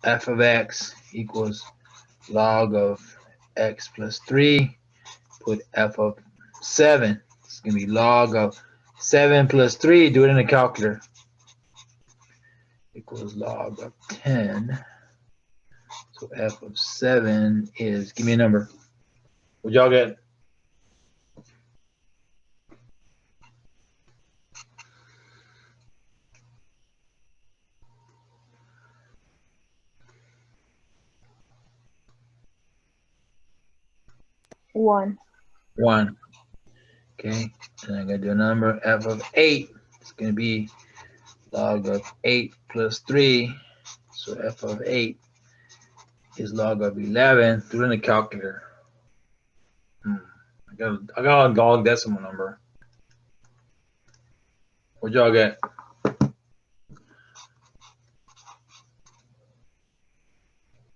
f of x equals log of x plus 3. Put f of 7. It's going to be log of 7 plus 3. Do it in a calculator. Equals log of 10. So f of 7 is, give me a number. What y'all get? One. 1. Okay. And I got to do a number. F of 8. It's going to be log of 8 plus 3. So f of 8 is log of 11. Do it in a calculator. I got a log decimal number. What y'all get?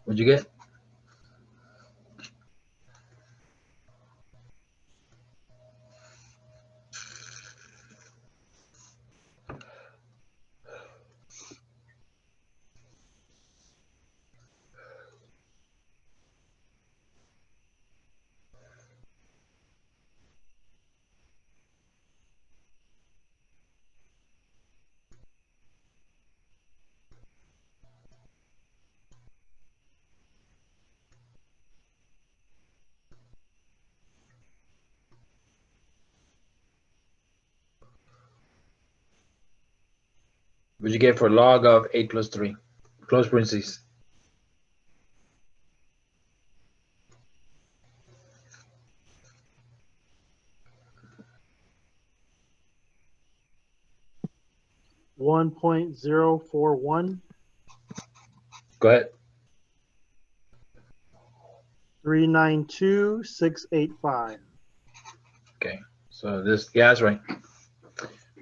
What'd you get? What'd you get for log of 8 plus 3? Close parentheses. 1.041. Go ahead. 392,685. Okay. So this, yeah, that's right.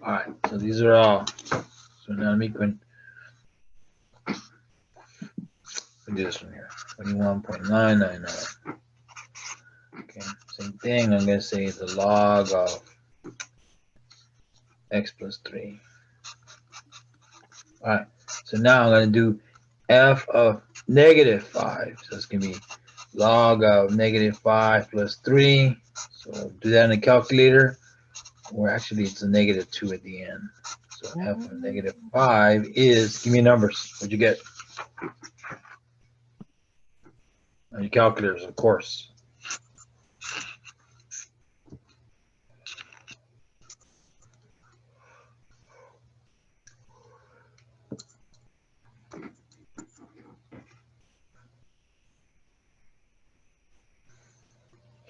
All right. So these are all. So now let me do this one here. 21.999. Okay. Same thing. I'm going to say the log of x plus 3. All right. So now I'm going to do f of negative 5. So it's going to be log of negative 5 plus 3. So do that in the calculator. Or actually, it's a negative 2 at the end. So f of negative 5 is, give me numbers. What'd you get? On your calculators, of course.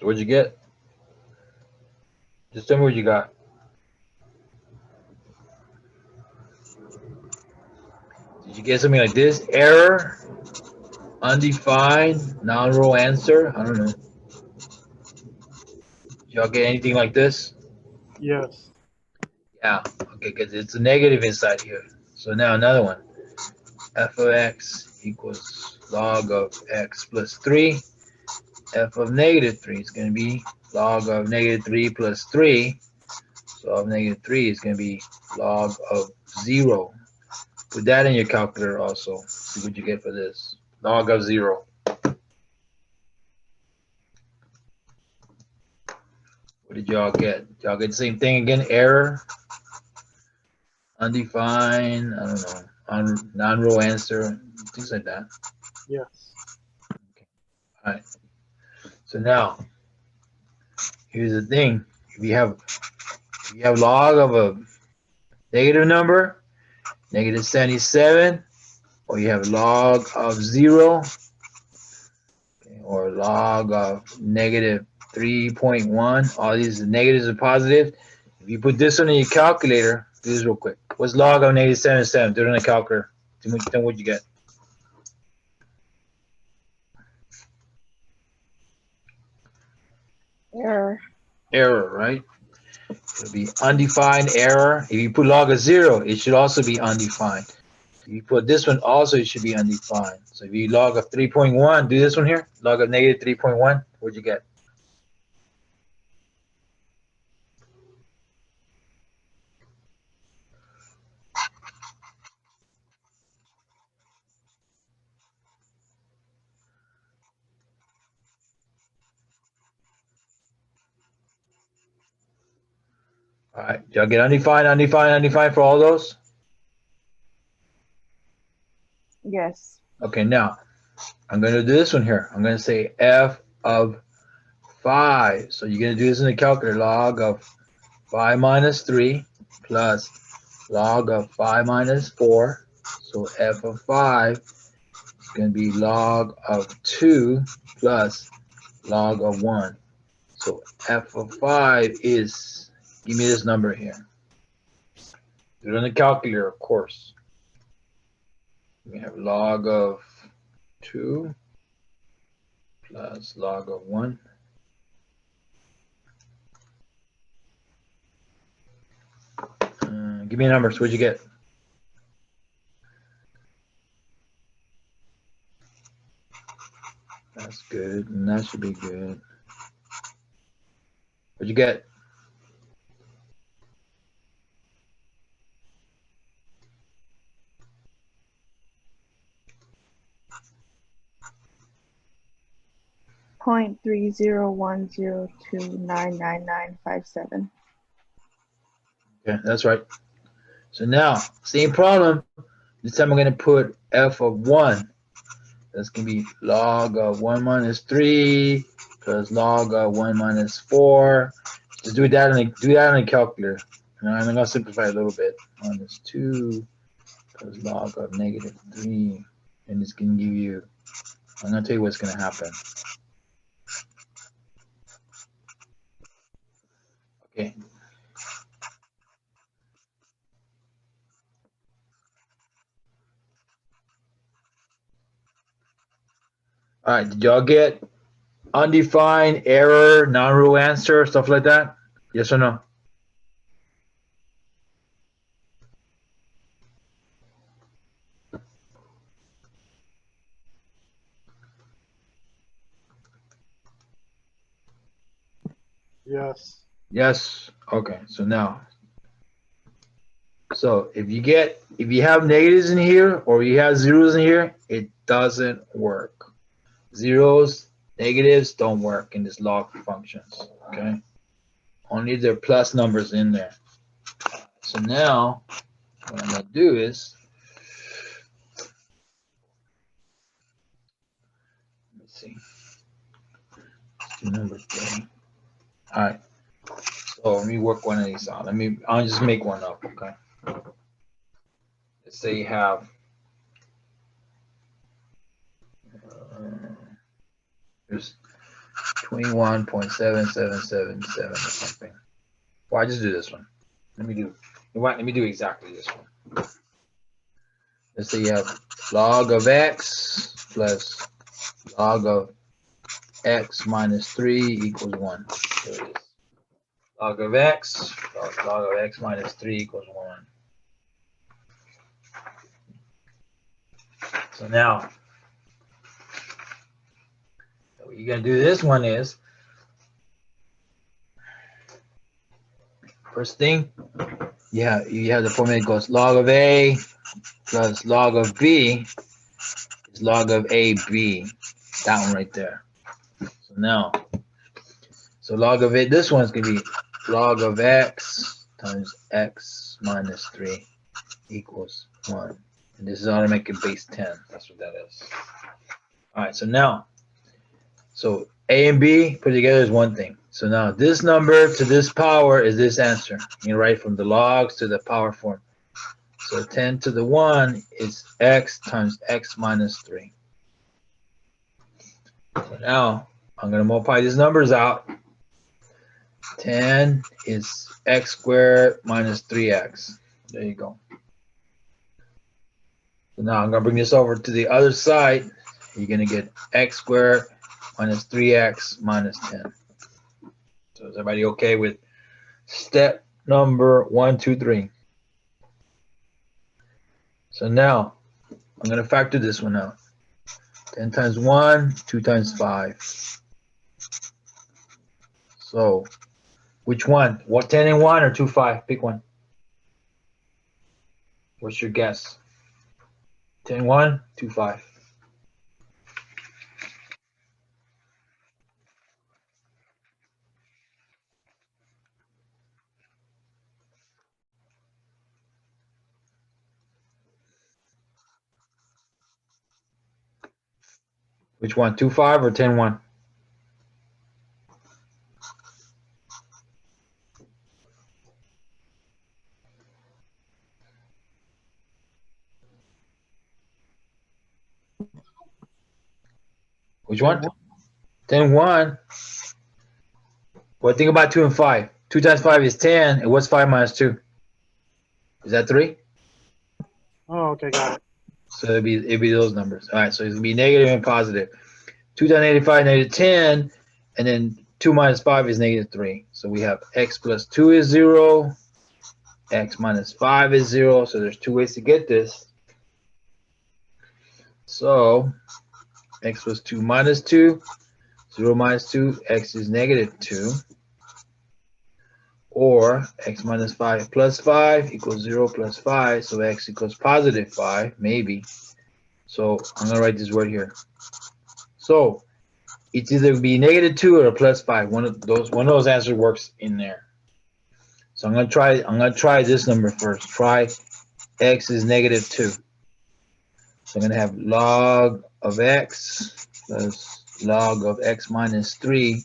So what'd you get? Just tell me what you got. Did you get something like this? Error, undefined, non-row answer? I don't know. Did y'all get anything like this? Yes. Yeah, okay, because it's a negative inside here. So now another one. F of x equals log of x plus 3. F of negative 3 is going to be log of negative 3 plus 3. So of negative 3 is going to be log of 0. Put that in your calculator also. See what you get for this. Log of 0. What did y'all get? Y'all get the same thing again? Error, undefined, I don't know, non-row answer, things like that. Yes. Okay. All right. So now, here's the thing. If you have log of a negative number, negative 77, or you have log of 0, okay, or log of negative 3.1, all these negatives and positives. If you put this one in your calculator, do this real quick. What's log of negative 77? Do it in a calculator. Tell me what you get. Error. Error, right? It'll be undefined error. If you put log of 0, it should also be undefined. If you put this one also, it should be undefined. So if you log of 3.1, do this one here. Log of negative 3.1, what'd you get? All right, y'all get undefined, undefined, undefined for all those? Yes. Okay, now I'm going to do this one here. I'm going to say f of 5. So you're going to do this in the calculator. Log of 5 minus 3 plus log of 5 minus 4. So f of 5 is going to be log of 2 plus log of 1. So f of 5 is, give me this number here. Do it on the calculator, of course. We have log of 2 plus log of 1. Give me a number. So what'd you get? That's good, and that should be good. What'd you get? Point 30102999957. Okay, that's right. So now, same problem. This time I'm going to put f of 1. That's going to be log of 1 minus 3 plus log of 1 minus 4. Just do that in the calculator. And I'm going to simplify it a little bit. Minus 2 plus log of negative 3. And it's going to give you, I'm going to tell you what's going to happen. Okay. All right, did y'all get undefined, error, non-rule answer, stuff like that? Yes or no? Yes. Yes. Okay, so now, so if you have negatives in here or you have zeros in here, it doesn't work. Zeros, negatives don't work in this log functions, okay? Only their plus numbers in there. So now, what I'm gonna do is, let me see, let's do number 3. All right, so let me work one of these out. I'll just make one up, okay? Let's say you have, there's 21.7777 or something. Well, I just do this one. Let me do exactly this one. Let's say you have log of x plus log of x minus 3 equals 1. There it is. Log of x plus log of x minus 3 equals 1. So now, what you're going to do this one is, first thing, you have the formula that goes log of a plus log of b is log of ab. That one right there. So now, so log of it, this one's going to be log of x times x minus 3 equals 1. And this is automatic base 10. That's what that is. All right, so now, so a and b put together is one thing. So now this number to this power is this answer. You write from the logs to the power form. So 10 to the 1 is x times x minus 3. So now I'm going to multiply these numbers out. 10 is x squared minus 3x. There you go. So now I'm going to bring this over to the other side. You're going to get x squared minus 3x minus 10. So is everybody okay with step number 1, 2, 3? So now I'm going to factor this one out. 10 times 1, 2 times 5. So which one? What, 10 and 1 or 2, 5? Pick one. What's your guess? 10, 1, 2, 5. Which one? 2-5 or 10-1? Which one? 10-1. Well, think about 2 and 5. 2 times 5 is 10. And what's 5 minus 2? Is that 3? Oh, okay, got it. So it'd be those numbers. All right, so it's gonna be negative and positive. 2 times -85, -10, and then 2 minus 5 is -3. So we have x plus 2 is 0, x minus 5 is 0. So there's 2 ways to get this. So x plus 2 minus 2, 0 minus 2, x is -2. Or x minus 5 plus 5 equals 0 plus 5, so x equals positive 5, maybe. So I'm going to write this word here. So it's either be -2 or a plus 5. One of those answers works in there. So I'm going to try this number first. Try x is -2. So I'm going to have log of x plus log of x minus 3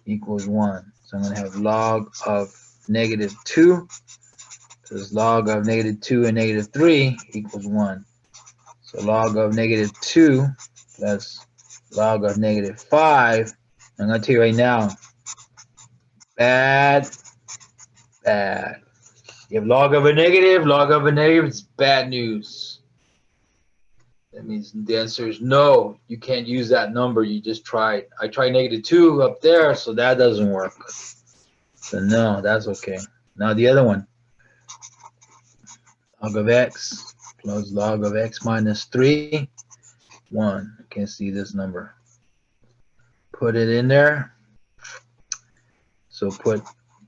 equals 1. So I'm going to have log of -2 plus log of -2 and -3 equals 1. So log of -2 plus log of -5. I'm going to tell you right now, bad. You have log of a negative, it's bad news. That means the answer is no. You can't use that number. You just tried. I tried -2 up there, so that doesn't work. So no, that's okay. Now the other one. Log of x plus log of x minus 3, 1. I can't see this number. Put it in there. So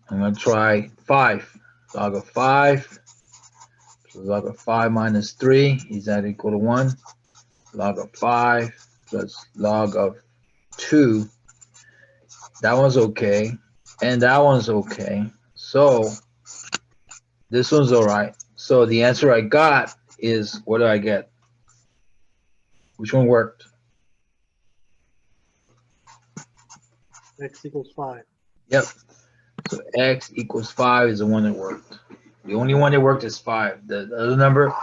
I'm going to try 5. Log of 5 plus log of 5 minus 3, is that equal to 1? Log of 5 plus log of 2. That one's okay. And that one's okay. So this one's all right. So the answer I got is, what do I get? Which one worked? X equals 5. Yep. So x equals 5 is the one that worked. The only one that worked is 5. The other number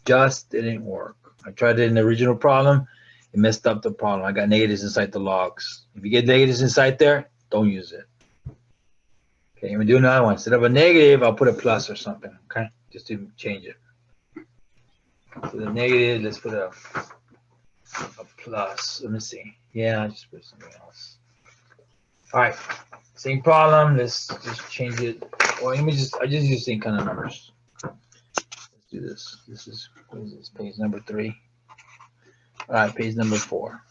just didn't work. I tried it in the original problem. It messed up the problem. I got negatives inside the logs. If you get negatives inside there, don't use it. Okay, I'm going to do another one. Instead of a negative, I'll put a plus or something. Okay, just to change it. So the negative, let's put a plus. Let me see. Yeah, I just put something else. All right, same problem. Let's just change it. Well, I just use the same kind of numbers. Let's do this. What is this? Page number 3. All right, page number 4.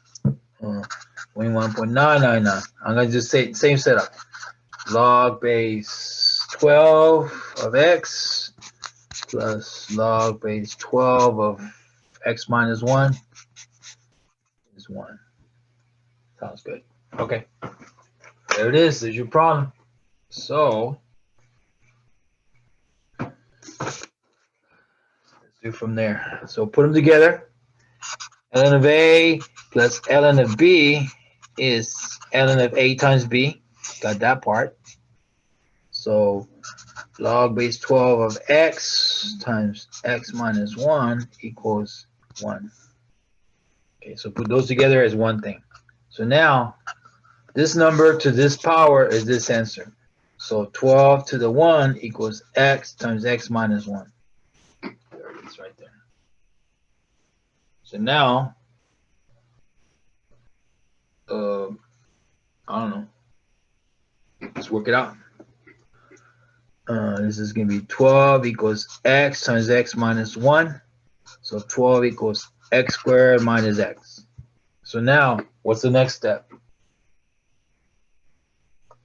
21.999. I'm gonna just say same setup. Log base 12 of x plus log base 12 of x minus 1 is 1. Sounds good. Okay. There it is. There's your problem. So let's do from there. So put them together. Ln of a plus ln of b is ln of a times b. Got that part. So log base 12 of x times x minus 1 equals 1. Okay, so put those together as one thing. So now this number to this power is this answer. So 12 to the 1 equals x times x minus 1. There it is right there. So now, I don't know. Let's work it out. This is going to be 12 equals x times x minus 1. So 12 equals x squared minus x. So now, what's the next step?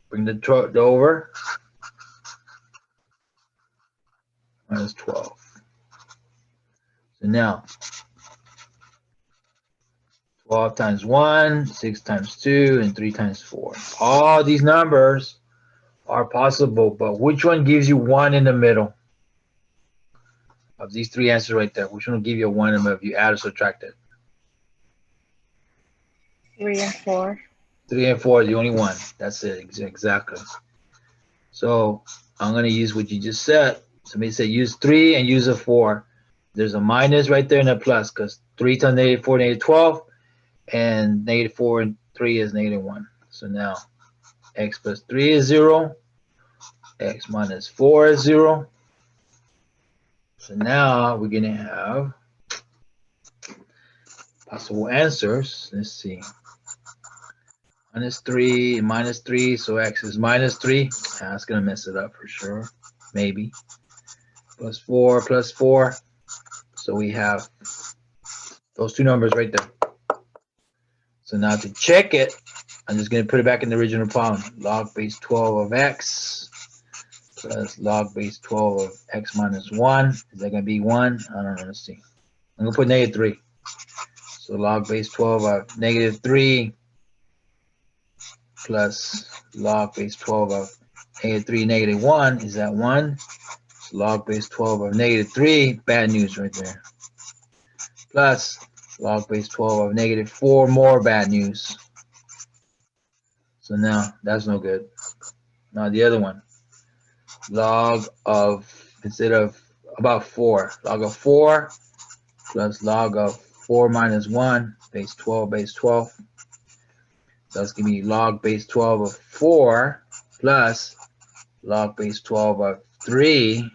Bring the over. Minus 12. So now, 12 times 1, 6 times 2, and 3 times 4. All these numbers are possible, but which one gives you 1 in the middle? Of these 3 answers right there, which one will give you a 1 in the middle if you add or subtract it? 3 and 4. 3 and 4 are the only one. That's it. Exactly. So I'm going to use what you just said. Somebody said use 3 and use a 4. There's a minus right there and a plus because 3 times negative 4 negative 12 and negative 4 and 3 is negative 1. So now x plus 3 is 0. X minus 4 is 0. So now we're going to have possible answers. Let's see. Minus 3 and minus 3. So x is minus 3. That's going to mess it up for sure. Maybe. Plus 4 plus 4. So we have those two numbers right there. So now to check it, I'm just going to put it back in the original problem. Log base 12 of x plus log base 12 of x minus 1. Is that going to be 1? I don't know. Let's see. I'm going to put negative 3. So log base 12 of negative 3 plus log base 12 of negative 3 negative 1. Is that 1? So log base 12 of negative 3. Bad news right there. Plus log base 12 of negative 4. More bad news. So now that's no good. Now the other one. Log of, instead of about 4. Log of 4 plus log of 4 minus 1. Base 12 base 12. So that's going to be log base 12 of 4 plus log base 12 of 3.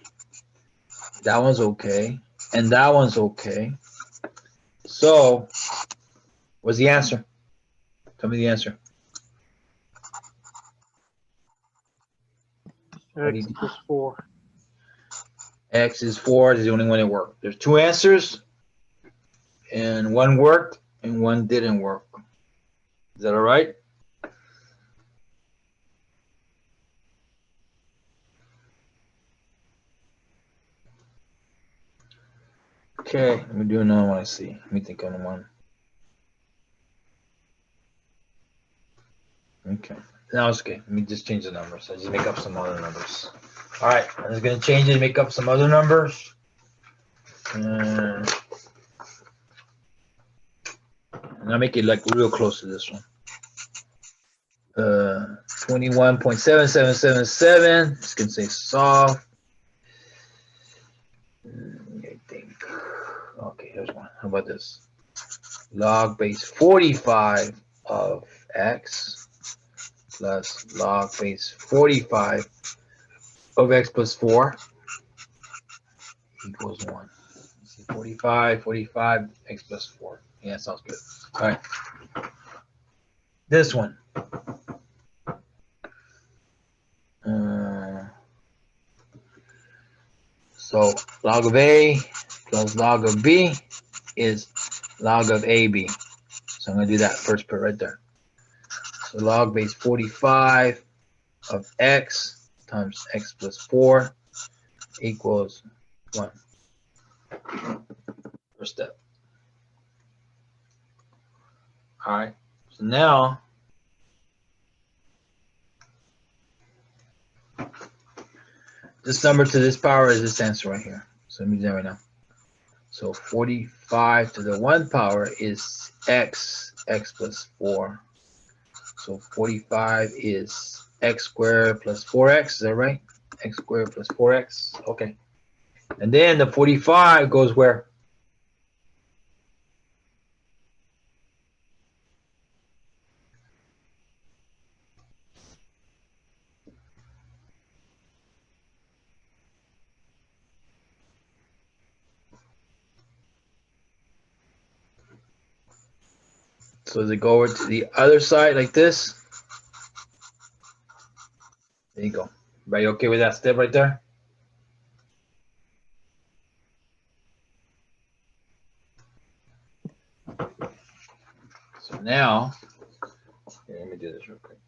That one's okay. And that one's okay. So, what's the answer? Tell me the answer. X plus 4. X is 4. Is the only one that worked. There's two answers. And one worked and one didn't work. Is that all right? Okay, let me do another one. I see. Let me think on one. Okay, now it's okay. Let me just change the numbers. I just make up some other numbers. All right, I'm just gonna change it and make up some other numbers. And I'll make it like real close to this one. 21.7777. Just gonna say soft. I think. Okay, here's one. How about this? Log base 45 of x plus log base 45 of x plus 4 equals 1. Let's see, 45, x plus 4. Yeah, sounds good. All right. This one. So log of a plus log of b is log of ab. So I'm going to do that first part right there. So log base 45 of x times x plus 4 equals 1. First step. All right. So now this number to this power is this answer right here. So let me do that right now. So 45 to the 1 power is x plus 4. So 45 is x squared plus 4x. Is that right? X squared plus 4x. Okay. And then the 45 goes where? So does it go over to the other side like this? There you go. Everybody okay with that step right there? So now, here, let me do this real quick.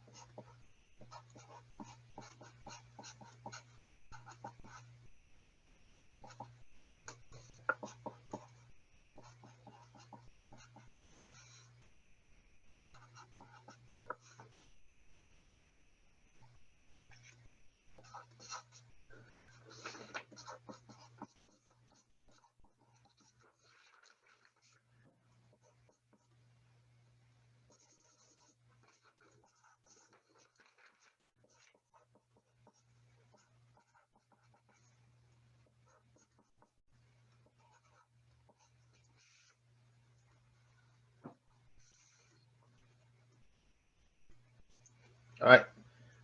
All right.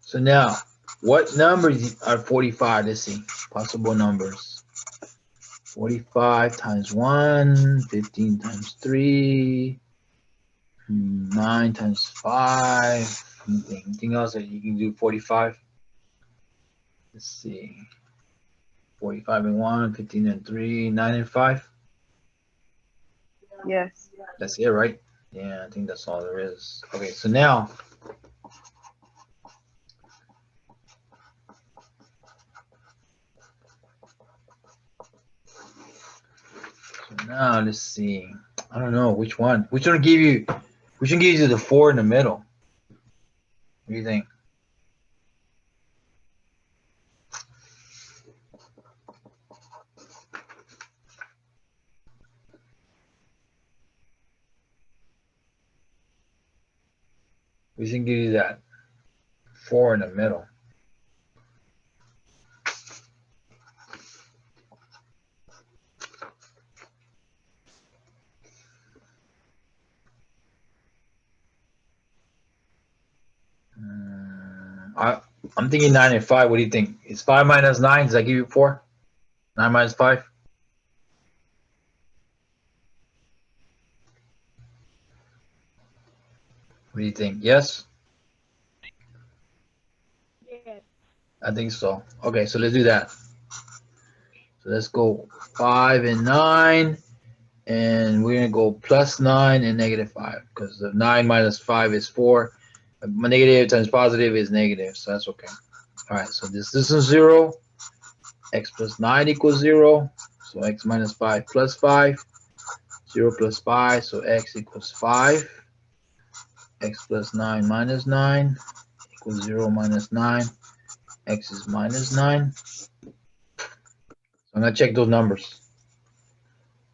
So now, what numbers are 45? Let's see. Possible numbers. 45 times 1, 15 times 3, 9 times 5. Anything else that you can do 45? Let's see. 45 and 1, 15 and 3, 9 and 5. Yes. That's it, right? Yeah, I think that's all there is. Okay, so now let's see. I don't know which one. Which one give you the 4 in the middle? What do you think? Which one give you that 4 in the middle? I'm thinking 9 and 5. What do you think? Is 5 minus 9? Does that give you 4? 9 minus 5? What do you think? Yes? Yes. I think so. Okay, so let's do that. So let's go 5 and 9. And we're going to go plus 9 and negative 5. Because the 9 minus 5 is 4. Negative times positive is negative. So that's okay. All right, so this is 0. X plus 9 equals 0. So x minus 5 plus 5. 0 plus 5, so x equals 5. X plus 9 minus 9 equals 0 minus 9. X is minus 9. So I'm going to check those numbers.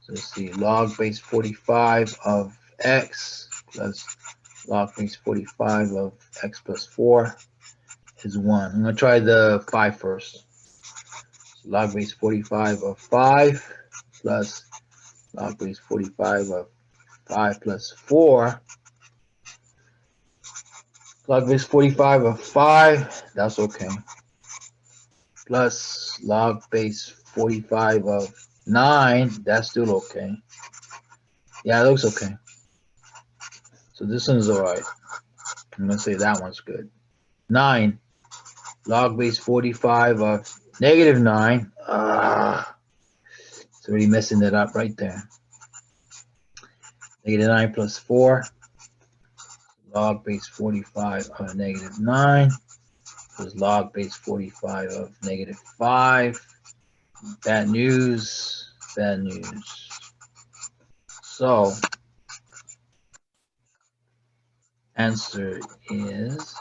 So let's see, log base 45 of x plus log base 45 of x plus 4 is 1. I'm going to try the 5 first. So log base 45 of 5 plus log base 45 of 5 plus 4. Log base 45 of 5, that's okay. Plus log base 45 of 9, that's still okay. Yeah, it looks okay. So this one's all right. I'm going to say that one's good. 9, log base 45 of negative 9. It's already messing it up right there. Negative 9 plus 4. Log base 45 of negative 9 plus log base 45 of negative 5. Bad news, bad news. So, answer is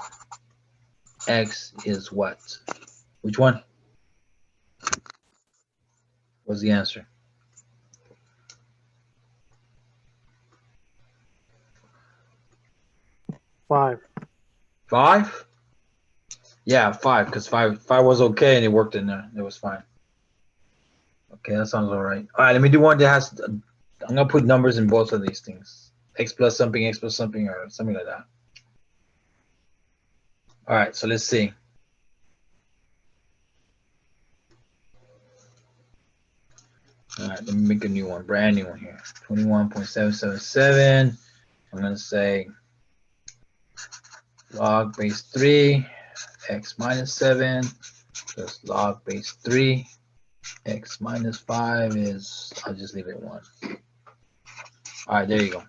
x is what? Which one? What's the answer? Five. 5? Yeah, 5, because 5 was okay and it worked in there. It was fine. Okay, that sounds all right. All right, let me do one that has, I'm going to put numbers in both of these things. X plus something, or something like that. All right, so let's see. All right, let me make a new one, brand new one here. 21.777. I'm going to say log base 3, x minus 7, plus log base 3, x minus 5 is, I'll just leave it 1. All right, there you go.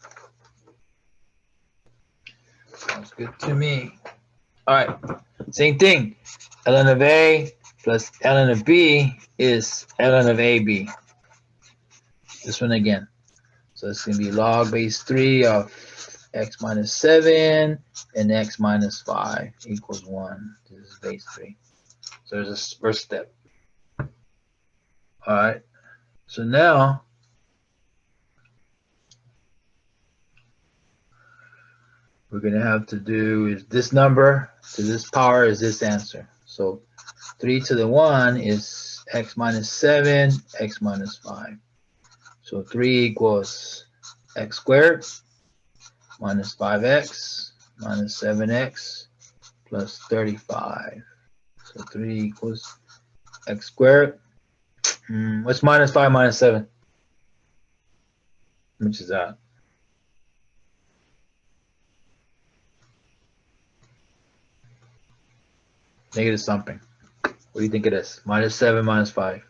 Sounds good to me. All right, same thing. ln of A plus ln of B is ln of AB. This one again. So it's going to be log base 3 of x minus 7 and x minus 5 equals 1. This is base 3. So there's a first step. All right. So now we're going to have to do is this number to this power is this answer. So 3 to the 1 is x minus 7, x minus 5. So 3 equals x squared minus 5x minus 7x plus 35. So 3 equals x squared. What's minus 5 minus 7? How much is that? Negative something. What do you think it is? Minus 7 minus 5.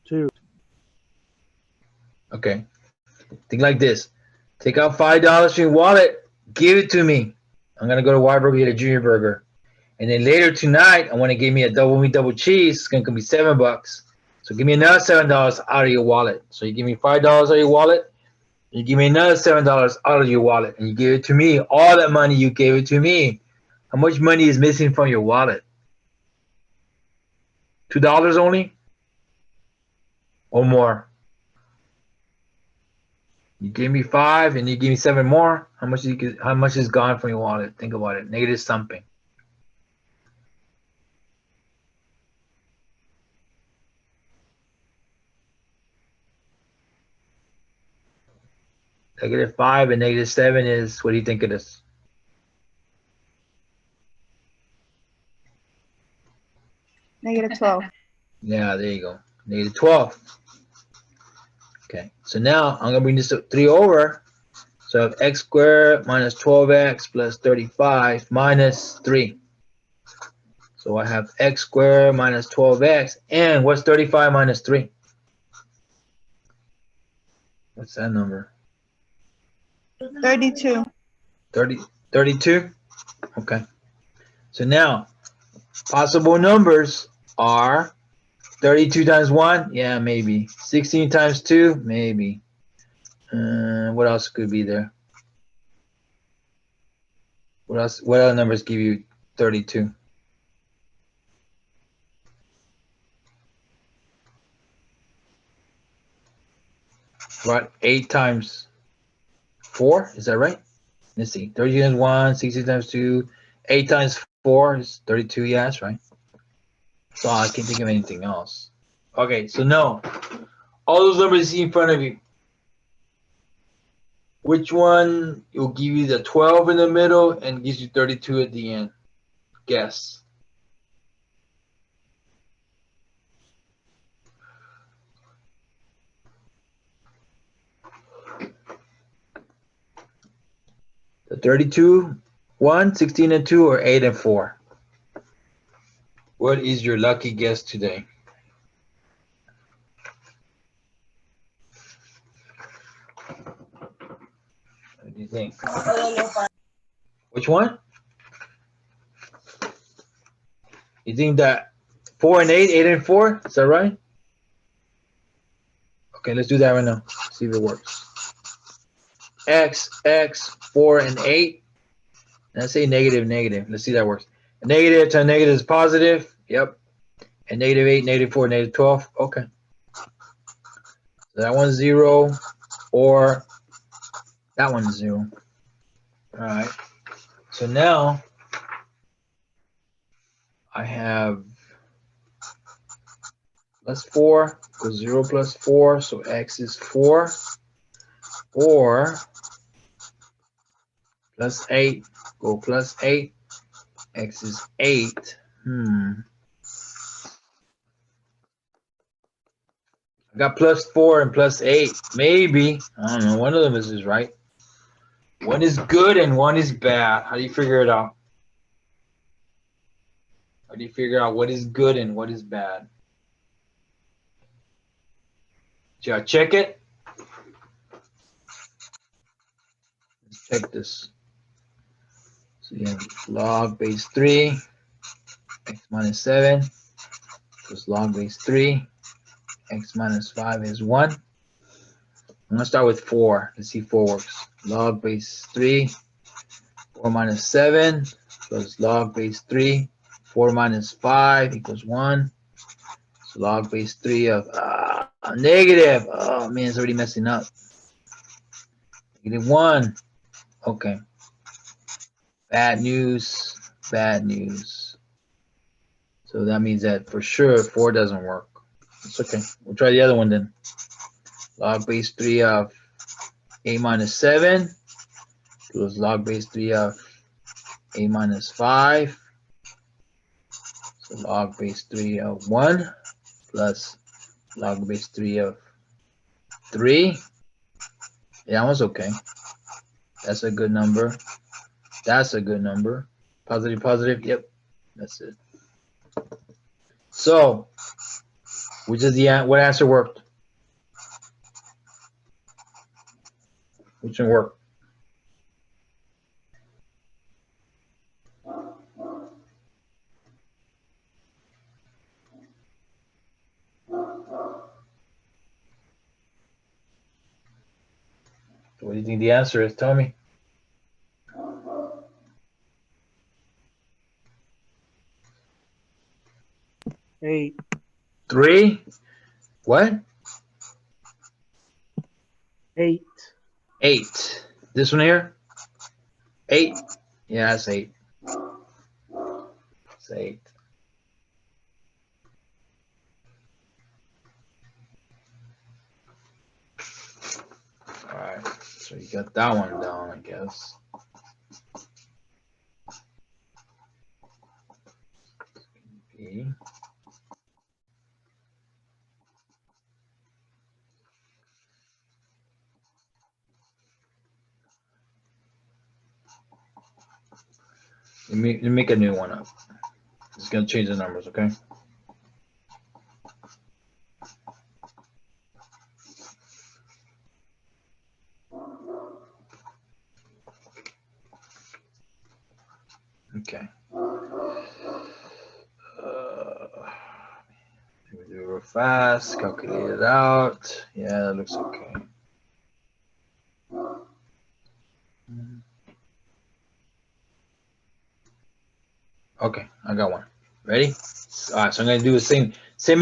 Two. Okay. Think like this. Take out $5 from your wallet. Give it to me. I'm going to go to Whataburger, get a junior burger. And then later tonight, I want to give me a double meat, double cheese. It's going to be $7. So give me another $7 out of your wallet. So you give me $5 out of your wallet. You give me another $7 out of your wallet. And you give it to me. All that money, you gave it to me. How much money is missing from your wallet? $2 only? Or more? You gave me 5 and you give me 7 more. How much is gone from your wallet? Think about it. Negative something. Negative 5 and negative 7 is, what do you think it is? Negative 12. Yeah, there you go. Negative 12. Okay, so now I'm gonna bring this 3 over. So I have x squared minus 12x plus 35 minus 3. So I have x squared minus 12x. And what's 35 minus 3? What's that number? 32. 32? Okay. So now, possible numbers are 32 times 1? Yeah, maybe. 16 times 2? Maybe. What else could be there? What else? What other numbers give you 32? What? 8 times 4? Is that right? Let's see. 32 times 1, 16 times 2, 8 times 4 is 32. Yeah, that's right. So I can't think of anything else. Okay, so no. All those numbers you see in front of you. Which one will give you the 12 in the middle and gives you 32 at the end? Guess. The 32, 1, 16 and 2, or 8 and 4? What is your lucky guess today? What do you think? Which one? You think that 4 and 8, 8 and 4? Is that right? Okay, let's do that right now. See if it works. X, 4 and 8. Let's say negative, negative. Let's see if that works. A negative times negative is positive. Yep. And negative 8, negative 4, negative 12. Okay. So that one's 0, or that one's 0. All right. So now I have plus 4 equals 0 plus 4. So x is 4. Or plus 8, go plus 8. X is 8. I got plus 4 and plus 8. Maybe. I don't know. One of them is right. One is good and one is bad. How do you figure it out? How do you figure out what is good and what is bad? Should I check it? Let's check this. So you have log base 3, x minus 7, plus log base 3, x minus 5 is 1. I'm going to start with 4. Let's see if 4 works. Log base 3, 4 minus 7, plus log base 3, 4 minus 5 equals 1. So log base 3 of negative. Oh, man, it's already messing up. Negative 1. Okay. Bad news. Bad news. So that means that for sure 4 doesn't work. It's okay. We'll try the other one then. Log base 3 of a minus 7 plus log base 3 of a minus 5. So log base 3 of 1 plus log base 3 of 3. Yeah, that one's okay. That's a good number. That's a good number. Positive, positive. Yep, that's it. So, which is what answer worked? Which one worked? What do you think the answer is? Tell me. 8. 3. What? 8. 8. This one here? 8. Yeah, that's 8. It's 8. All right. So you got that one down, I guess. B. Let me make a new one up. It's gonna change the numbers, okay? Okay. Let me do it real fast. Calculate it out. Yeah, that looks okay. Okay, I got one. Ready? All right, so I'm gonna do the same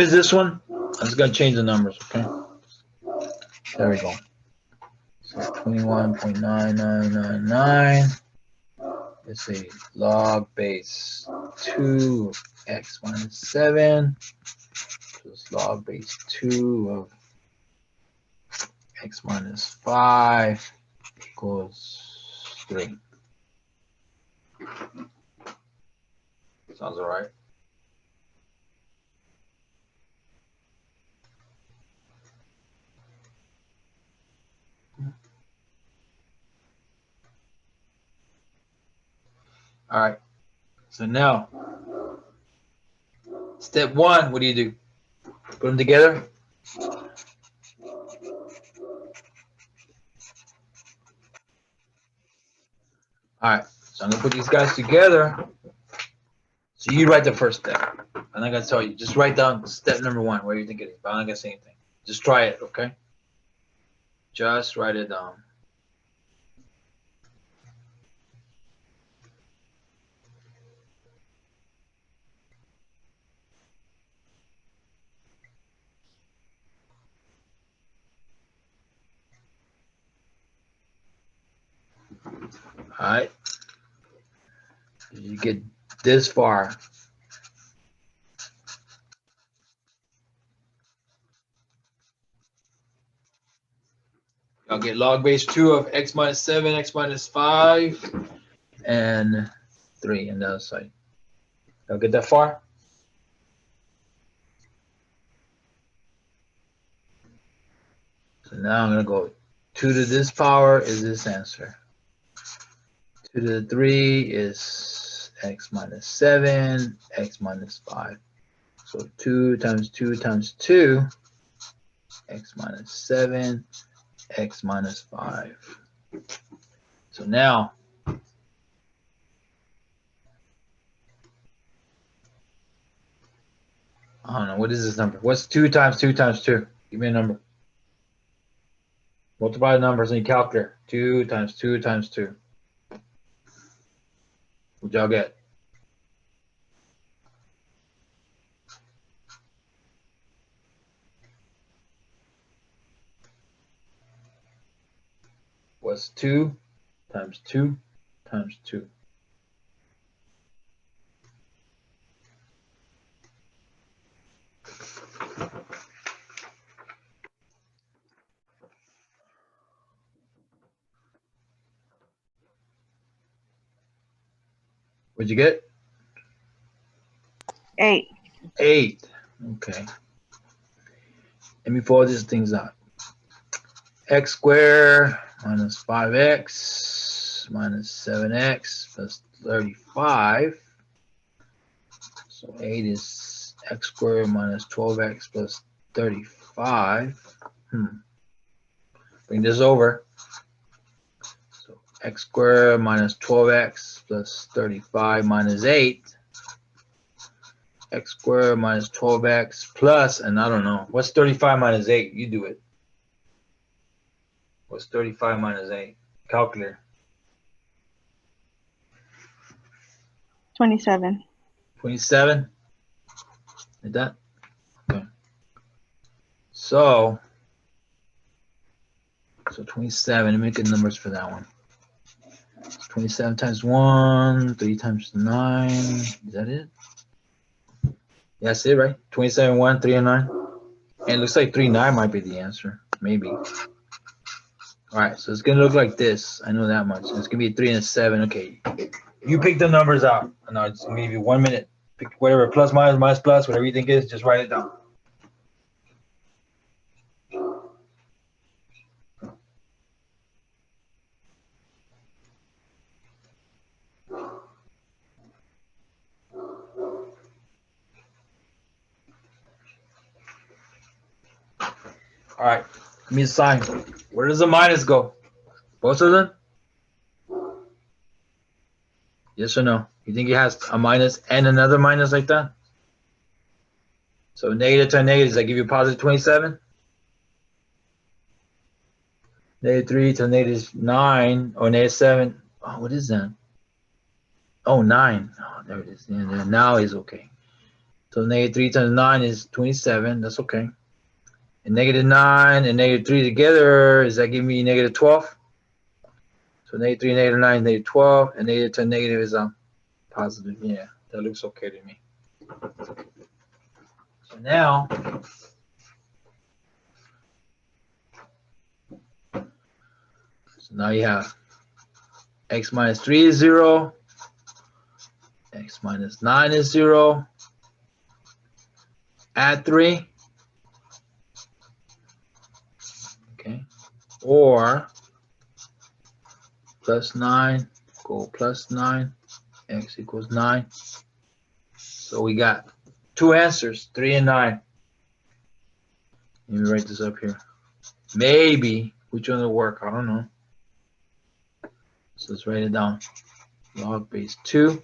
as this one. I'm just gonna change the numbers, okay? There we go. So 21.9999. Let's see, log base 2 of x minus 7 plus log base 2 of x minus 5 equals 3. Sounds all right. All right. So now, step 1, what do? Put them together. All right. So I'm gonna put these guys together. So you write the first step. I'm not gonna tell you. Just write down step number 1, where you think it is. But I'm not gonna say anything. Just try it, okay? Just write it down. All right. You get this far. I'll get log base 2 of x minus 7, x minus 5, and 3 on the other side. Y'all get that far? So now I'm going to go 2 to this power is this answer. 2 to the 3 is x minus 7, x minus 5. So 2 times 2 times 2, x minus 7, x minus 5. So now, I don't know, what is this number? What's 2 times 2 times 2? Give me a number. Multiply the numbers in your calculator. 2 times 2 times 2. What y'all get? What's 2 times 2 times 2? What'd you get? 8. 8. Okay. Let me fold these things out. X squared minus 5x minus 7x plus 35. So 8 is x squared minus 12x plus 35. Bring this over. So x squared minus 12x plus 35 minus 8. X squared minus 12x plus, and I don't know. What's 35 minus 8? You do it. What's 35 minus 8? Calculator. 27. 27? Like that? Okay. So 27, let me get numbers for that one. 27 times 1, 3 times 9. Is that it? Yeah, that's it, right? 27, 1, 3, and 9. And it looks like 3, 9 might be the answer. Maybe. All right, so it's going to look like this. I know that much. It's going to be 3 and 7. Okay. You pick the numbers out. And I'll just give you 1 minute. Pick whatever, plus, minus, minus, plus, whatever you think is, just write it down. All right, give me a sign. Where does the minus go? Both of them? Yes or no? You think it has a minus and another minus like that? So negative to negative, does that give you positive 27? Negative 3 to negative 9 or negative 7. Oh, what is that? Oh, 9. Oh, there it is. Yeah, now is okay. So negative 3 times 9 is 27. That's okay. And negative 9 and negative 3 together, does that give me negative 12? So negative 3, negative 9 is negative 12. And negative to negative is positive. Yeah, that looks okay to me. So now, you have x minus 3 is 0. X minus 9 is 0. Add 3. Okay. Or plus 9, go plus 9. X equals 9. So we got two answers, 3 and 9. Let me write this up here. Maybe which one will work, I don't know. So let's write it down. Log base 2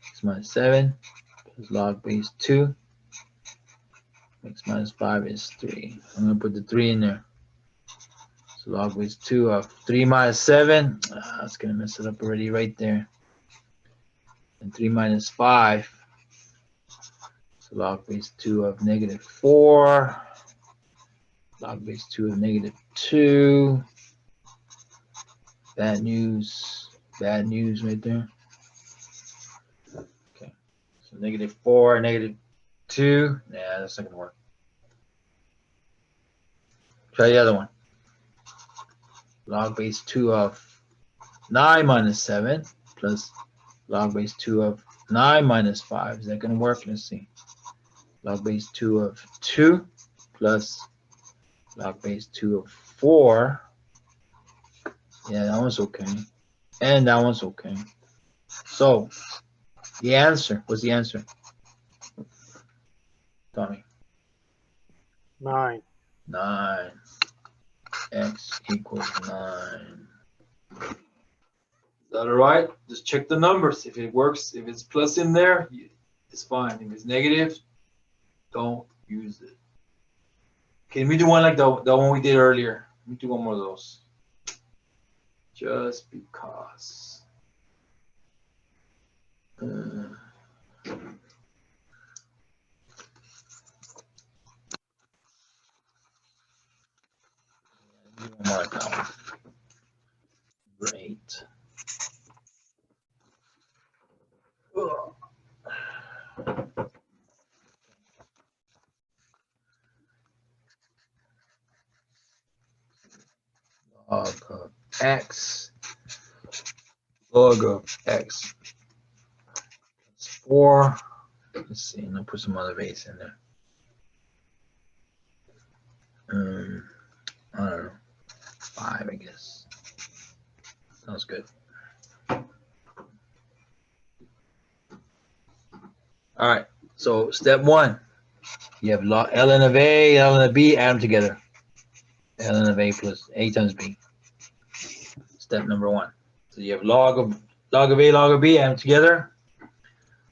x minus 7 plus log base 2 x minus 5 is 3. I'm going to put the 3 in there. So log base 2 of 3 minus 7. That's going to mess it up already right there. And 3 minus 5. So log base 2 of negative 4. Log base 2 of negative 2. Bad news. Bad news right there. Okay. So negative 4, negative 2. Yeah, that's not going to work. Try the other one. Log base 2 of 9 minus 7 plus log base 2 of 9 minus 5. Is that going to work? Let's see. Log base 2 of 2 plus log base 2 of 4. Yeah, that one's okay. And that one's okay. So, the answer, what's the answer? Tommy. 9. 9. X equals 9. Is that all right? Just check the numbers. If it works, if it's plus in there, it's fine. If it's negative, don't use it. Okay, let me do one like the one we did earlier. Let me do one more of those. Just because. Do one more like that one. Great. Log of x. Log of x 4. Let's see, I'm gonna put some other base in there. I don't know, 5, I guess. Sounds good. All right, so step 1, you have ln of a, ln of b, add them together. Ln of a plus a times b. Step number 1. So you have log of a, log of b, add them together.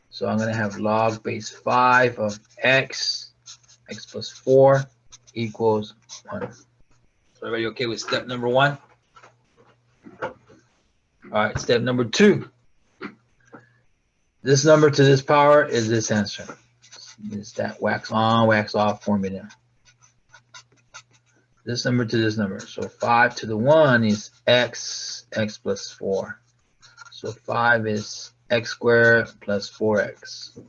So I'm gonna have log base 5 of x plus 4 equals 1. So everybody okay with step number 1? All right, step number 2. This number to this power is this answer. It's that wax on, wax off formula. This number to this number. So 5 to the 1 is x plus 4. So 5 is x squared plus 4x.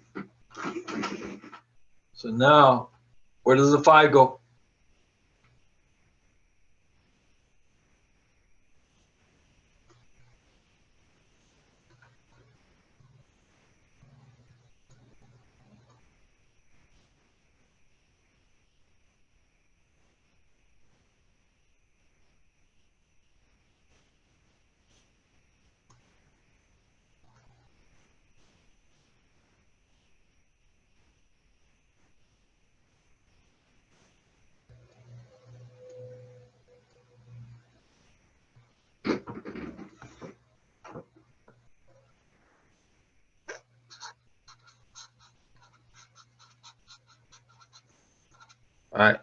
So now, where does the 5 go? All right.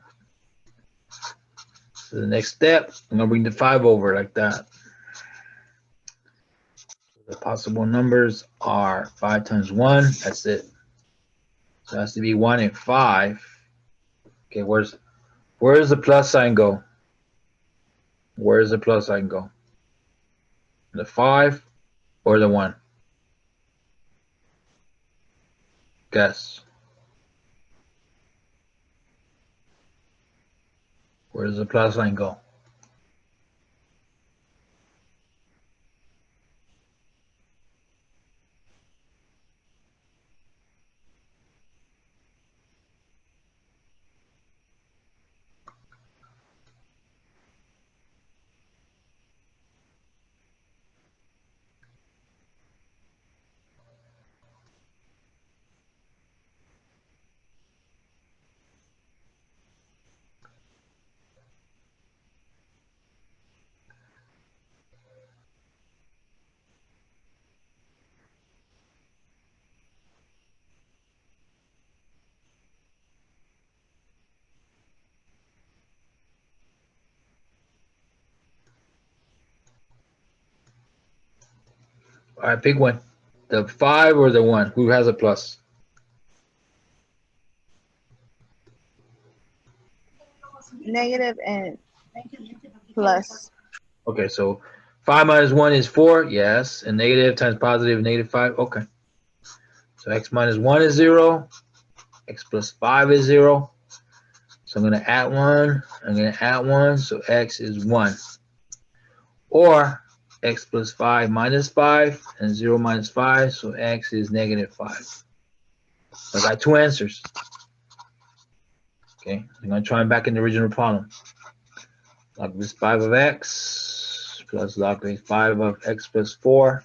So the next step, I'm gonna bring the 5 over like that. The possible numbers are 5 times 1. That's it. So it has to be 1 and 5. Okay, where does the plus sign go? Where does the plus sign go? The 5 or the 1? Guess. Where does the plus sign go? All right, pick one. The 5 or the 1? Who has a plus? Negative and plus. Okay, so 5 minus 1 is 4, yes. And negative times positive, negative 5, okay. So x minus 1 is 0. X plus 5 is 0. So I'm going to add 1. I'm going to add 1. So x is 1. Or x plus 5 minus 5 and 0 minus 5. So x is negative 5. So I got 2 answers. Okay, I'm going to try them back in the original problem. Log base 5 of x plus log base 5 of x plus 4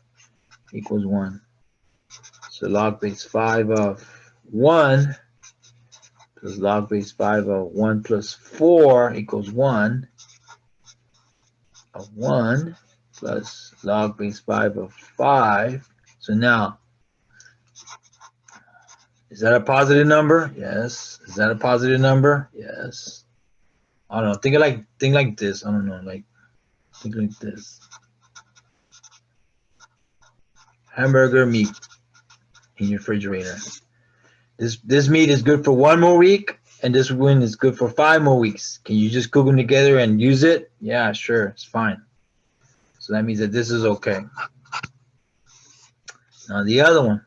equals 1. So log base 5 of 1 plus log base 5 of 1 plus 4 equals 1 of 1 plus log base 5 of 5. So now, is that a positive number? Yes. Is that a positive number? Yes. I don't know. Think like this. I don't know. Think like this. Hamburger meat in your refrigerator. This meat is good for 1 more week, and this one is good for 5 more weeks. Can you just cook them together and use it? Yeah, sure. It's fine. So that means that this is okay. Now the other one.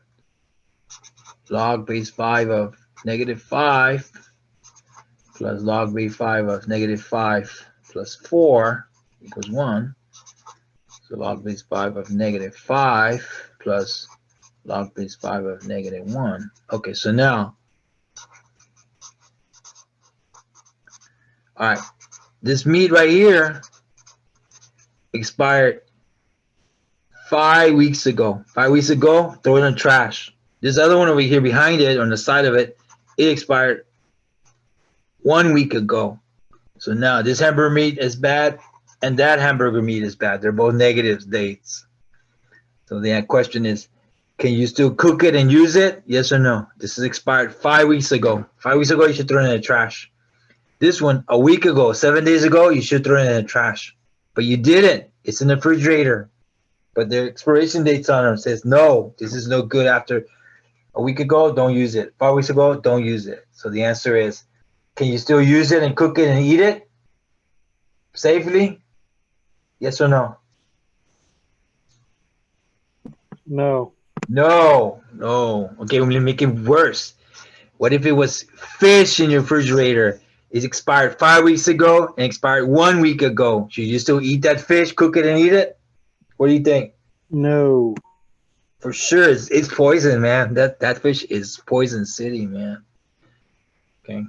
Log base 5 of negative 5 plus log base 5 of negative 5 plus 4 equals 1. So log base 5 of negative 5 plus log base 5 of -1. Okay, so now, all right, this meat right here expired 5 weeks ago. 5 weeks ago, throw it in the trash. This other one over here behind it, on the side of it, it expired 1 week ago. So now this hamburger meat is bad, and that hamburger meat is bad. They're both negative dates. So the question is, can you still cook it and use it? Yes or no? This is expired 5 weeks ago. 5 weeks ago, you should throw it in the trash. This one, a week ago, 7 days ago, you should throw it in the trash. But you didn't. It's in the refrigerator. But the expiration dates on them says, no, this is no good after a week ago, don't use it. 5 weeks ago, don't use it. So the answer is, can you still use it and cook it and eat it safely? Yes or no? No. No, no. Okay, I'm gonna make it worse. What if it was fish in your refrigerator? It expired 5 weeks ago and expired 1 week ago. Should you still eat that fish, cook it, and eat it? What do you think? No. For sure, it's poison, man. That fish is poison city, man. Okay.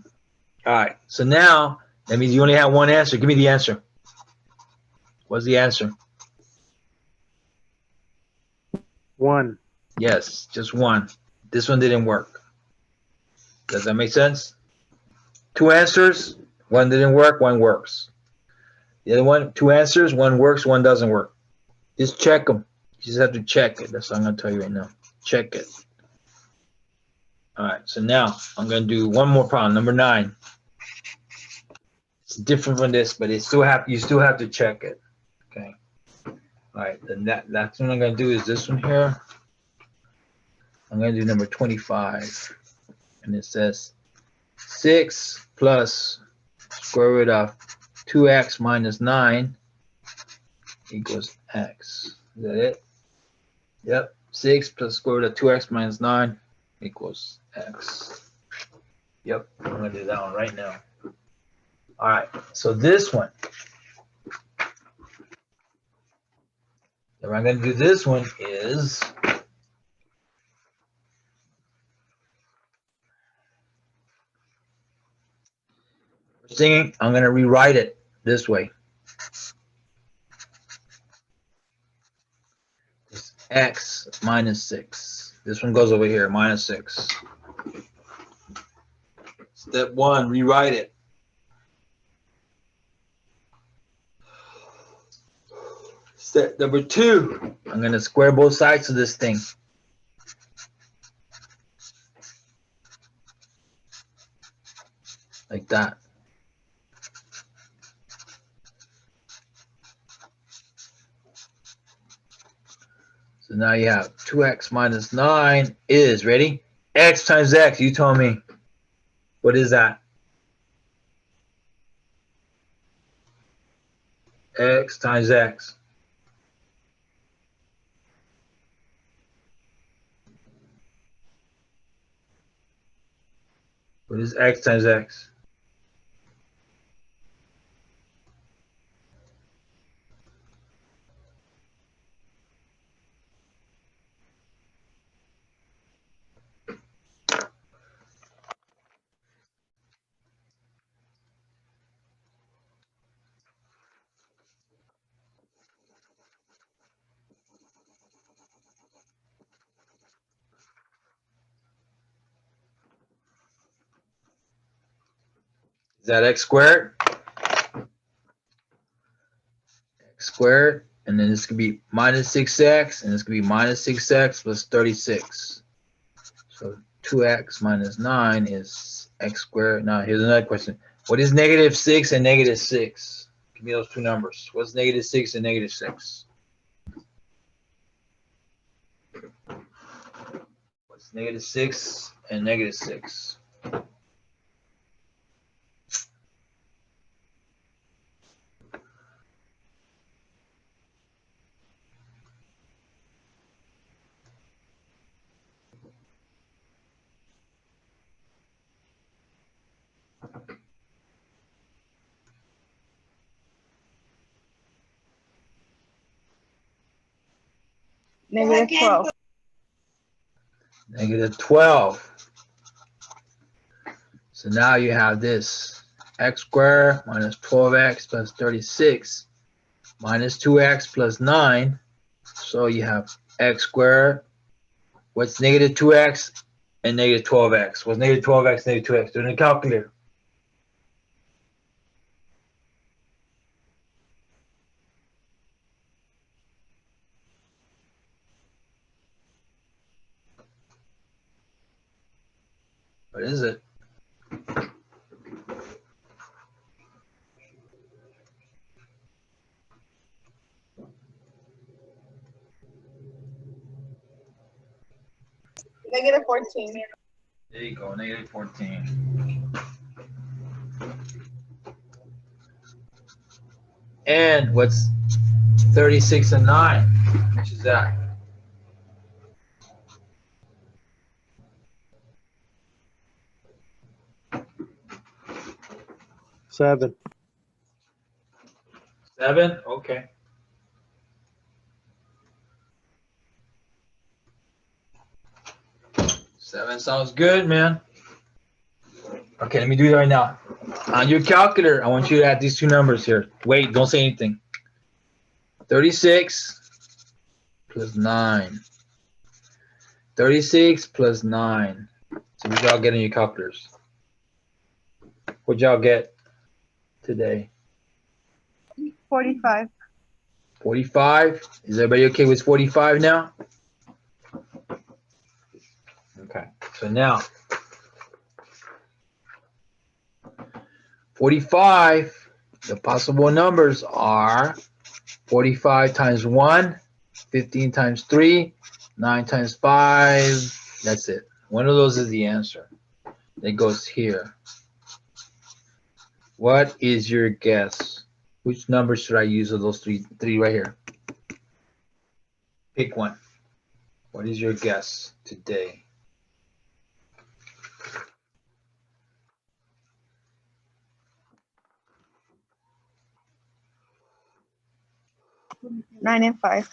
All right. So now that means you only have one answer. Give me the answer. What's the answer? 1. Yes, just one. This one didn't work. Does that make sense? Two answers, one didn't work, one works. The other one, two answers, one works, one doesn't work. Just check them. You just have to check it. That's what I'm going to tell you right now. Check it. All right, so now I'm going to do one more problem, number 9. It's different from this, but you still have to check it. Okay. All right, then that's what I'm going to do is this one here. I'm going to do number 25. And it says 6 plus square root of 2x minus 9 equals x. Is that it? Yep. 6 plus square root of 2x minus 9 equals x. Yep. I'm going to do that one right now. All right. So this one. The way I'm going to do this one is first thing, I'm going to rewrite it this way. It's x minus 6. This one goes over here, minus 6. Step 1, rewrite it. Step number 2, I'm going to square both sides of this thing. Like that. So now you have 2x minus 9 is, ready? X times x, you told me. What is that? X times x. What is x times x? Is that x squared? X squared, and then this could be minus 6x, and this could be minus 6x plus 36. So 2x minus 9 is x squared. Now here's another question. What is negative 6 and negative 6? Give me those two numbers. What's negative 6 and negative 6? What's negative 6 and negative 6? -12. negative 12. So now you have this x squared minus 12x plus 36 minus 2x plus 9. So you have x squared. What's negative 2x and negative 12x? What's negative 12x, negative 2x? Do it in the calculator. What is it? Negative 14. There you go, negative 14. And what's 36 and 9? Which is that? Seven. 7? Okay. Seven sounds good, man. Okay, let me do it right now. On your calculator, I want you to add these two numbers here. Wait, don't say anything. 36 plus 9. 36 plus 9. So what y'all get in your calculators? What y'all get today? 45. 45? Is everybody okay with 45 now? Okay, so now 45, the possible numbers are 45 times 1, 15 times 3, 9 times 5. That's it. One of those is the answer. It goes here. What is your guess? Which number should I use of those three right here? Pick one. What is your guess today? Nine and 5.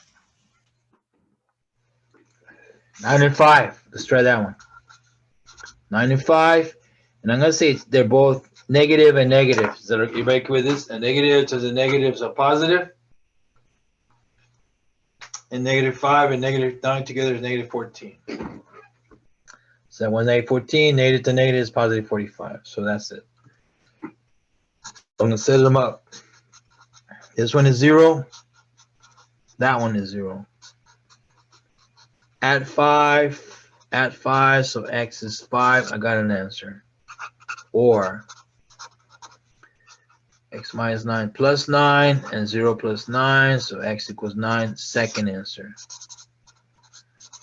9 and 5. Let's try that one. 9 and 5. And I'm going to say they're both negative and negative. Is that you okay with this? A negative to the negatives are positive. And negative 5 and negative 9 together is negative 14. So that one's negative 14, negative to negative is positive 45. So that's it. I'm going to set them up. This one is 0. That one is 0. At 5, so x is 5. I got an answer. Or x minus 9 plus 9 and 0 plus 9, so x equals 9. Second answer.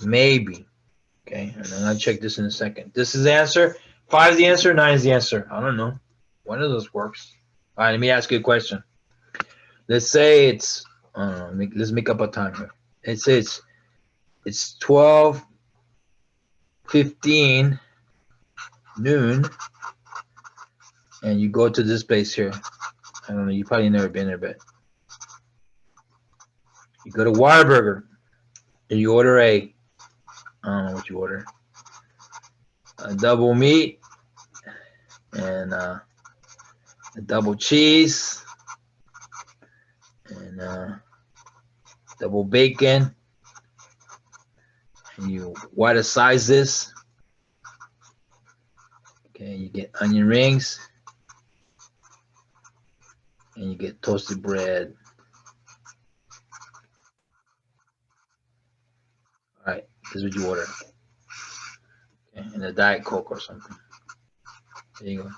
Maybe. Okay, and I'm going to check this in a second. This is the answer. 5 is the answer, 9 is the answer. I don't know. One of those works. All right, let me ask you a question. Let's say it's, let's make up a time here. It says it's 12:15 noon, and you go to this place here. I don't know, you probably never been there, but you go to Whataburger and you order I don't know what you order, a double meat and a double cheese and double bacon, and you white size this. Okay, you get onion rings and you get toasted bread. All right, this is what you order. Okay, and a Diet Coke or something. There you go.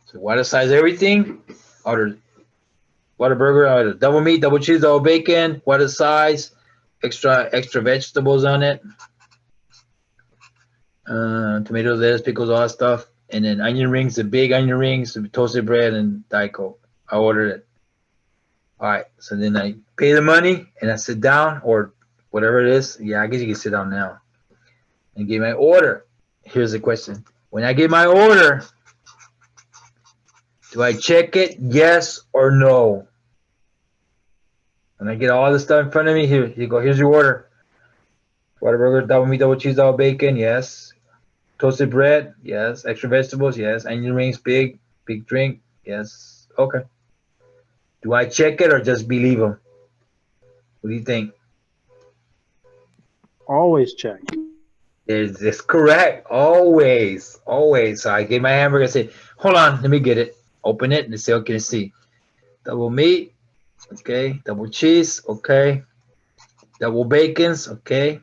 So white size everything. Order Whataburger, order double meat, double cheese, double bacon, white size, extra vegetables on it. Tomatoes, lettuce, pickles, all that stuff. And then onion rings, the big onion rings, toasted bread, and Diet Coke. I ordered it. All right, so then I pay the money and I sit down or whatever it is. Yeah, I guess you can sit down now and get my order. Here's the question. When I get my order, do I check it, yes or no? When I get all this stuff in front of me, here you go. Here's your order. Whataburger, double meat, double cheese, double bacon, yes. Toasted bread, yes. Extra vegetables, yes. Onion rings, big drink, yes. Okay. Do I check it or just believe them? What do you think? Always check. It's correct. Always. Always. So I gave my hamburger and say, hold on, let me get it. Open it and say, okay, let's see. Double meat, okay. Double cheese, okay. Double bacons, okay.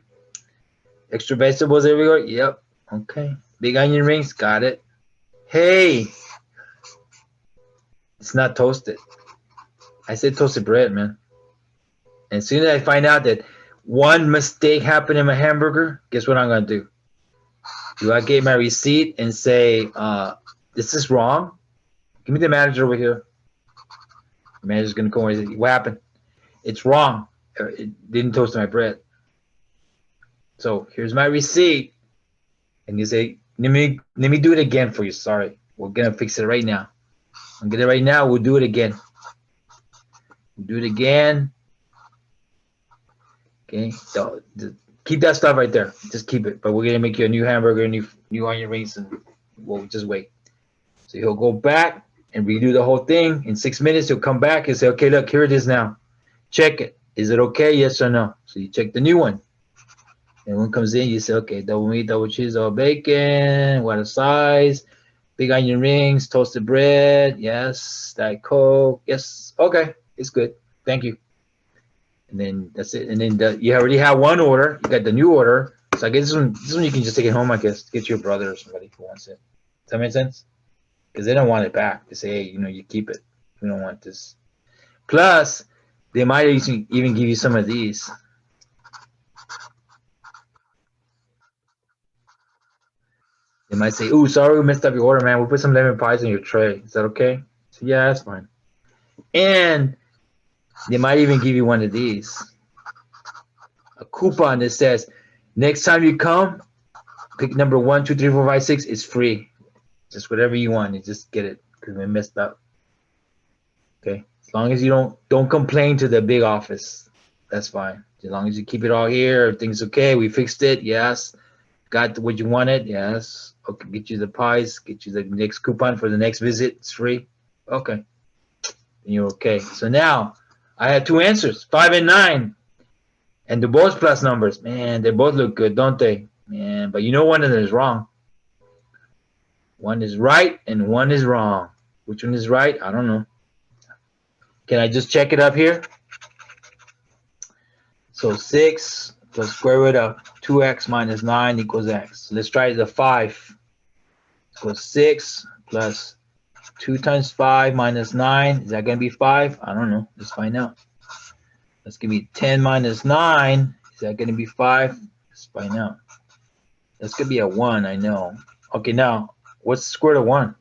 Extra vegetables everywhere, yep. Okay. Big onion rings, got it. Hey, it's not toasted. I said toasted bread, man. And as soon as I find out that one mistake happened in my hamburger, guess what I'm gonna do? Do I get my receipt and say, this is wrong? Give me the manager over here. The manager's gonna come over and say, what happened? It's wrong. It didn't toast my bread. So here's my receipt. And you say, let me do it again for you. Sorry. We're gonna fix it right now. I'm gonna right now, we'll do it again. We'll do it again. Okay. So keep that stuff right there. Just keep it. But we're gonna make you a new hamburger, new onion rings, and we'll just wait. So he'll go back and redo the whole thing. In 6 minutes, he'll come back and say, okay, look, here it is now. Check it. Is it okay? Yes or no? So you check the new one. And when it comes in, you say, okay, double meat, double cheese, double bacon, what a size, big onion rings, toasted bread, yes, Diet Coke, yes, okay, it's good, thank you. And then that's it. And then you already have one order, you got the new order. So I guess this one you can just take it home, I guess, get your brother or somebody who wants it. Does that make sense? Because they don't want it back. They say, hey, you keep it. We don't want this. Plus, they might even give you some of these. They might say, "Ooh, sorry, we messed up your order, man. We'll put some lemon pies on your tray. Is that okay?" So yeah, that's fine. And they might even give you one of these, a coupon that says, "Next time you come, pick number 1, 2, 3, 4, 5, 6. It's free. Just whatever you want. You just get it because we messed up." Okay. As long as you don't complain to the big office, that's fine. As long as you keep it all here, everything's okay. We fixed it. Yes. Got what you wanted. Yes. Okay. Get you the pies. Get you the next coupon for the next visit. It's free. Okay. And you're okay. So now I had 2 answers, 5 and 9. And they're both plus numbers. Man, they both look good, don't they? Man, but you know one of them is wrong. One is right and one is wrong. Which one is right? I don't know. Can I just check it up here? So 6 plus square root of 2x minus 9 equals x. Let's try the 5. So 6 plus 2 times 5 minus 9. Is that going to be 5? I don't know. Let's find out. That's going to be 10 minus 9. Is that going to be 5? Let's find out. That's going to be a 1, I know. Okay, now, what's the square root of 1?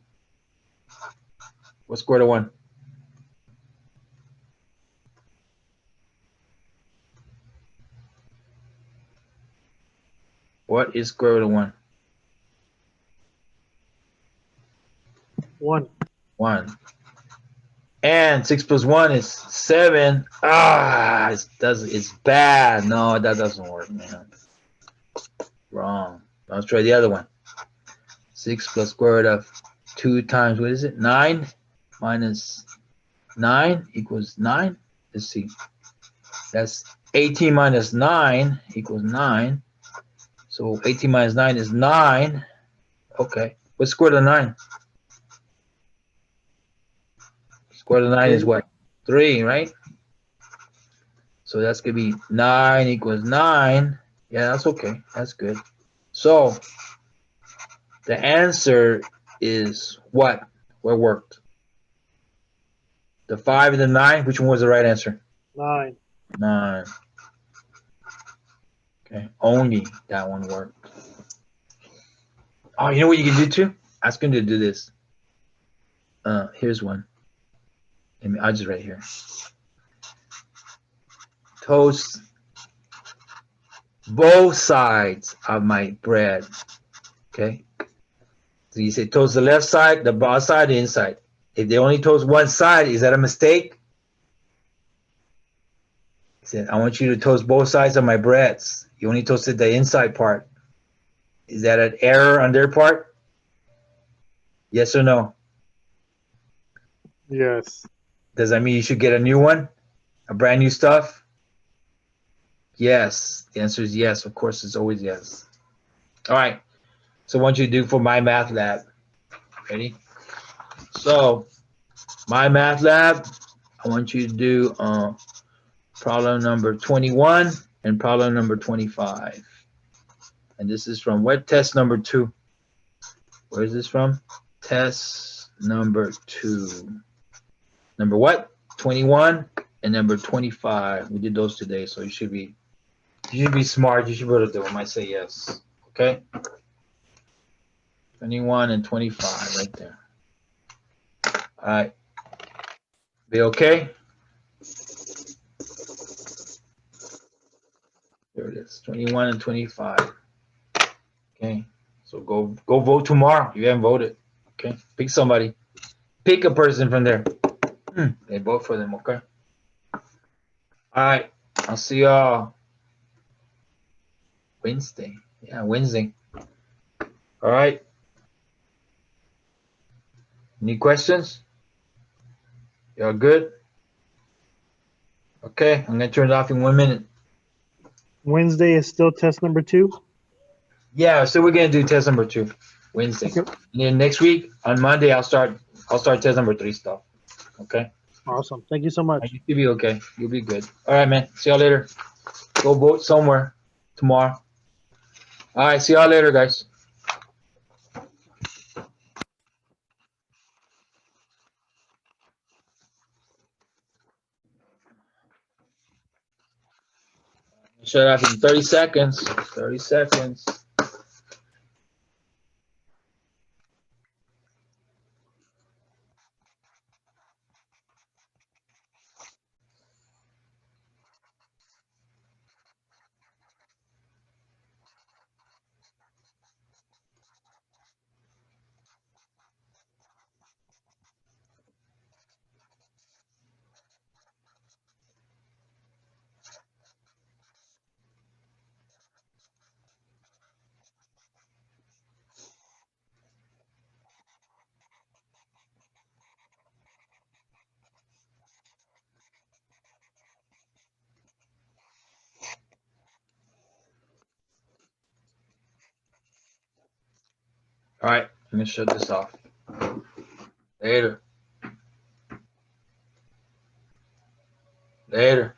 What's square root of 1? What is square root of 1? 1. 1. And 6 plus 1 is 7. It's bad. No, that doesn't work, man. Wrong. Let's try the other one. 6 plus square root of 2 times, what is it? 9 minus 9 equals 9. Let's see. That's 18 minus 9 equals 9. So 18 minus 9 is 9. Okay. What's square root of 9? Square root of 9 is what? 3, right? So that's going to be 9 equals 9. Yeah, that's okay. That's good. So the answer is what? What worked? The 5 and the 9? Which one was the right answer? 9. 9. Okay. Only that one worked. Oh, you know what you can do too? Ask him to do this. Here's one. I'll just write here. Toast both sides of my bread. Okay. So you say toast the left side, the bottom side, the inside. If they only toast one side, is that a mistake? Said, I want you to toast both sides of my breads. You only toasted the inside part. Is that an error on their part? Yes or no? Yes. Does that mean you should get a new one? A brand new stuff? Yes. The answer is yes. Of course, it's always yes. All right. So I want you to do for my math lab. Ready? So my math lab, I want you to do problem number 21 and problem number 25. And this is from wet test number 2. Where is this from? Test number 2. Number what? 21 and number 25. We did those today, so you should be smart. You should be able to do them. I say yes. Okay? 21 and 25 right there. All right. Be okay? There it is. 21 and 25. Okay. So go vote tomorrow. You haven't voted. Okay. Pick somebody. Pick a person from there. Okay, vote for them, okay? All right. I'll see y'all Wednesday. Yeah, Wednesday. All right. Any questions? Y'all good? Okay, I'm gonna turn it off in 1 minute. Wednesday is still test number 2. Yeah, so we're gonna do test number 2 Wednesday. Okay. And then next week on Monday I'll start test number 3 stuff. Okay? Awesome. Thank you so much. You should be okay. You'll be good. All right, man. See y'all later. Go vote somewhere tomorrow. All right, see y'all later, guys. Shut off in 30 seconds. 30 seconds. All right, I'm gonna shut this off. Later. Later.